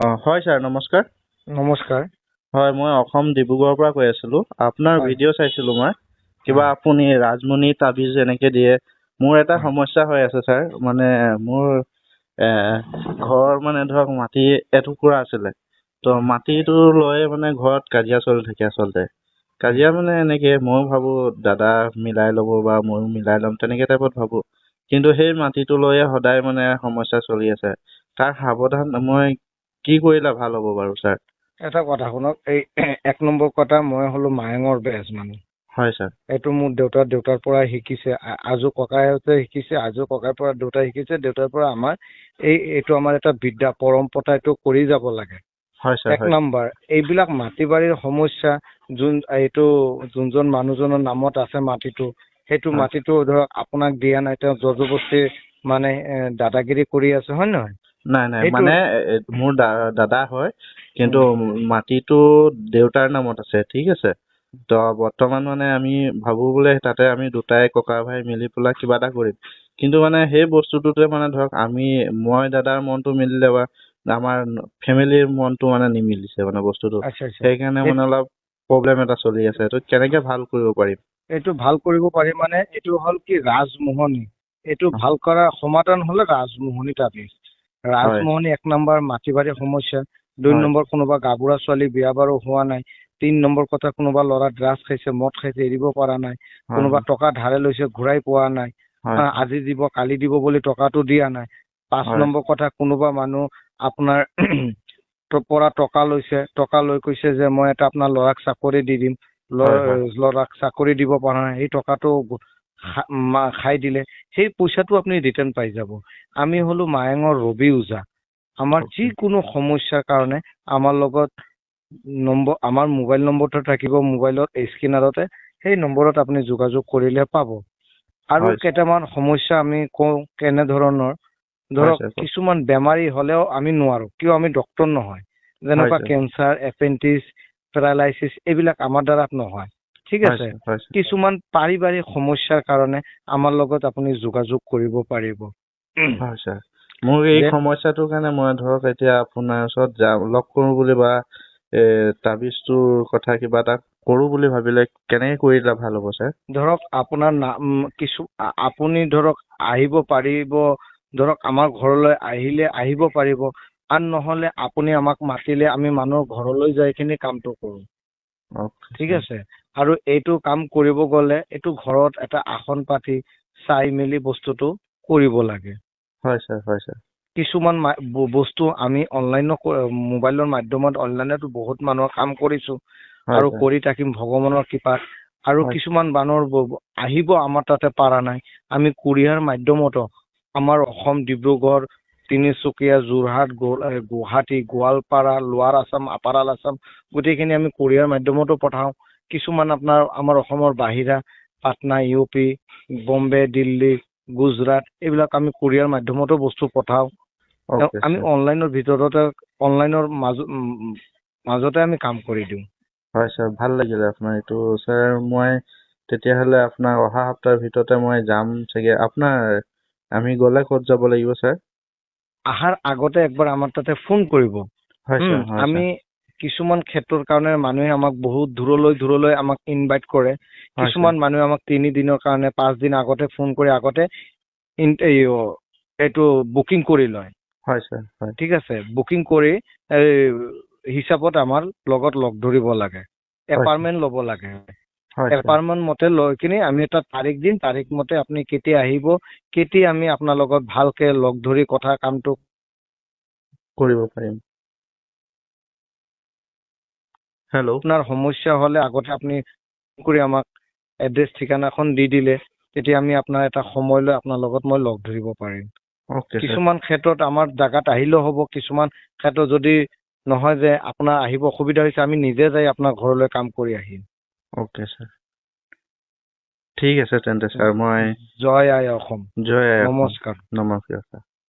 হয় ছাৰ, নমস্কাৰ। নমস্কাৰ। হয়, মই অসম ডিব্ৰুগড়ৰ পৰা কৈ আছিলোঁ। আপোনাৰ হয় ভিডিঅ' চাইছিলোঁ মই। কিবা হয় আপুনি ৰাজমণি তাবিজ এনেকে দিয়ে। মোৰ এটা হয় সমস্যা হৈ আছে ছাৰ। মানে মোৰ ঘৰ মানে ধৰক মাটি এটুকুৰা আছিলে। ত' হয় মাটিটো লৈ মানে ঘৰত কাজিয়া চলি থাকে আচলতে। হয় কাজিয়া মানে এনেকে ময়ো ভাবো দাদা মিলাই ল'ব বা ময়ো মিলাই ল'ম তেনেকে টাইপত ভাবো। কিন্তু সেই মাটিটো লৈয়ে সদায় মানে সমস্যা চলি আছে। তাৰ সাৱধান মই কি কৰিলে ভাল হ'ব বাৰু ছাৰ? এটা কথা শুনক, এই 1 নম্বৰ কথা, মই হলো মায়ঙৰ বেজ মানুহ। হয় ছাৰ। এইটো মোৰ দেউতাৰ পৰা শিকিছে। আজো ককাইহঁতে শিকিছে, আজো ককাইৰ পৰা দেউতাই শিকিছে, দেউতাৰ পৰা আমাৰ এইটো আমাৰ এটা বিদ্যা পৰম্পৰা, এইটো কৰি যাব লাগে। হয় ছাৰ। 1 নম্বৰ, এইবিলাক মাটি বাৰীৰ সমস্যা, যোনজন মানুহজনৰ নামত আছে মাটিটো, সেইটো হয় মাটিটো ধৰক আপোনাক দিয়া নাই, তেওঁ জবৰদস্তি মানে দাদাগিৰি কৰি আছে, হয় নে নহয়? নাই নাই, সেইটো মানে মোৰ দাদা হয়, কিন্তু উম, মাটিটো দেউতাৰ নামত আছে, ঠিক আছে। ত বৰ্তমান মানে আমি ভাবো বোলে তাতে আমি দুটাই ককা ভাই মিলি পেলাই কিবা এটা কৰিম। কিন্তু মানে সেই বস্তুটোতে মানে ধৰক মই দাদাৰ মনটো মিলিলে বা আমাৰ ফেমিলিৰ মনটো মানে নিমিলিছে মানে বস্তুটো। আচ্ছা আচ্ছা। সেইকাৰণে মানে অলপ প্ৰব্লেম এটা চলি আছে। এইটো কেনেকে ভাল কৰিব পাৰিম? এইটো ভাল কৰিব পাৰি মানে, এইটো হ'ল কি ৰাজমোহনী। এইটো ভাল কৰাৰ সমাধান হলে ৰাজমোহনী তাবিজ। হয় ৰাজমোহনী 1 নম্বৰ মাটি বাৰীৰ সমস্যা। 2 নম্বৰ কোনোবা গাভৰুৱা ছোৱালী বিয়া বাৰু হোৱা নাই। 3 নম্বৰ কথা, কোনোবা ল'ৰা ড্ৰাগছ খাইছে, মদ খাইছে, এৰিব পৰা নাই। হয় কোনোবা টকা ধাৰে লৈছে, ঘূৰাই পোৱা নাই। হয় আজি দিব কালি দিব বুলি টকাটো দিয়া নাই। পাঁচ হয় নম্বৰ কথা, কোনোবা মানুহ আপোনাৰ পৰা টকা লৈছে, টকা লৈ কৈছে যে মই এটা আপোনাৰ ল'ৰাক চাকৰি দি দিম। হয় হয় ল'ৰাক চাকৰি দিব পৰা নাই, সেই টকাটো খাই দিলে। সেই পইচাটো আপুনি ৰিটাৰ্ণ পাই যাব। আমি হলো মায়ঙৰ ৰবি ওজা। আমাৰ অ'কে যিকোনো সমস্যাৰ কাৰণে আমাৰ লগত আমাৰ মোবাইল নম্বৰটো থাকিব, মোবাইলত স্কেনাৰতে সেই নম্বৰত আপুনি যোগাযোগ কৰিলে পাব। আৰু হয় কেইটামান সমস্যা আমি কওঁ কেনেধৰণৰ, হয় ধৰক ছাৰ কওক। কিছুমান বেমাৰী হলেও আমি নোৱাৰো, কিয়? আমি ডক্তৰ নহয়। হয় যেনেকুৱা ছাৰ। কেঞ্চাৰ, এপেণ্ডিক্স, পেৰালাইচিছ, এইবিলাক আমাৰ দ্বাৰা নহয়, ঠিক হয় আছে। ছাৰ। হয় ছাৰ। কিছুমান পাৰিবাৰিক সমস্যাৰ কাৰণে আমাৰ লগত আপুনি যোগাযোগ কৰিব পাৰিব। হয় ছাৰ। মোৰ এই যে সমস্যাটোৰ কাৰণে মই ধৰক এতিয়া আপোনাৰ ওচৰত লগ কৰো বুলি বা তাবিজটোৰ কথা কিবা এটা কৰো বুলি ভাবিলে কেনেকে কৰিলে ভাল হ'ব ছাৰ? ধৰক আপোনাৰ আপুনি ধৰক আহিব পাৰিব, ধৰক আমাৰ ঘৰলৈ আহিব পাৰিব। আৰু নহলে আপুনি আমাক মাতিলে আমি মানুহৰ ঘৰলৈ যাই কিনে কামটো কৰো, অ'কে ঠিক ছাৰ। আছে। আৰু এইটো কাম কৰিব গলে এইটো ঘৰত এটা আসন পাতি চাই মেলি বস্তুটো কৰিব লাগে। হয় ছাৰ। হয় ছাৰ। কিছুমান বস্তু আমি মোবাইলৰ মাধ্যমত অনলাইনতো বহুত মানুহৰ কাম কৰিছো, হয় আৰু ছাৰ। কৰি থাকিম ভগৱানৰ কৃপাত। আৰু হয় কিছুমান মানুহৰ আহিব আমাৰ তাতে পাৰা নাই, আমি কুৰিয়াৰ মাধ্যমতো আমাৰ অসম, ডিব্ৰুগড়, তিনিচুকীয়া, যোৰহাট, গুৱাহাটী, গোৱালপাৰা, লোৱাৰ আছাম, আপাৰ আছাম, গোটেইখিনি আমি কুৰিয়াৰ মাধ্যমতো পঠাও। কিছুমান আমাৰ অসমৰ বাহিৰা, পাটনা, UP, বম্বে, দিল্লী, গুজৰাট, এইবিলাক আমি কুৰিয়াৰ মাধ্যমতো বস্তু পঠাও। অ'কে আমি ছাৰ। অনলাইনৰ মাজতে আমি কাম কৰি দিওঁ। হয় ছাৰ, ভাল লাগিলে আপোনাৰ এইটো ছাৰ। মই তেতিয়াহ'লে আপোনাৰ অহা সপ্তাহৰ ভিতৰতে মই যাম চাগে। আমি গ'লে ক'ত যাব লাগিব ছাৰ? আহাৰ আগতে একবাৰ আমাৰ তাতে ফোন কৰিব। হয় ছাৰ। হয় আমি ছাৰ। কিছুমান ক্ষেত্ৰৰ কাৰণে মানুহে আমাক বহুত দূৰলৈ আমাক ইনভাইট কৰে। হয় ছাৰ। কিছুমান মানুহে আমাক 3 দিনৰ কাৰণে 5 দিন আগতে ফোন কৰি আগতে এইটো বুকিং কৰি লয়। হয় ছাৰ। হয়। ঠিক আছে, বুকিং কৰি এই হিচাপত আমাৰ লগত লগ ধৰিব লাগে, হয় ছাৰ। এপইণ্টমেণ্ট ল'ব লাগে। হয় ছাৰ। এপইণ্টমেণ্ট মতে লৈ কিনে আমি এটা তাৰিখ দিম, তাৰিখ মতে আপুনি কেতিয়া আহিব, কেতিয়া আমি আপোনাৰ লগত ভালকে লগ ধৰি কামটো কৰিব পাৰিম। হেল্ল'। আপোনাৰ সমস্যা হলে আগতে আপুনি কৰি আমাক এড্ৰেছ ঠিকনাখন দি দিলে, তেতিয়া আমি আপোনাৰ এটা সময় লৈ আপোনাৰ লগত মই লগ ধৰিব পাৰিম। Okay sir. কিছুমান ক্ষেত্ৰত আমাৰ জাগাত আহিলেও হ'ব, কিছুমান ক্ষেত্ৰত যদি নহয় যে আপোনাৰ আহিব অসুবিধা হৈছে, আমি নিজে যাই আপোনাৰ ঘৰলৈ কাম কৰি আহিম। Okay sir. ঠিক আছে তেন্তে ছাৰ, মই জয় আই অসম। জয় আই অসম। নমস্কাৰ। নমস্কাৰ ছাৰ।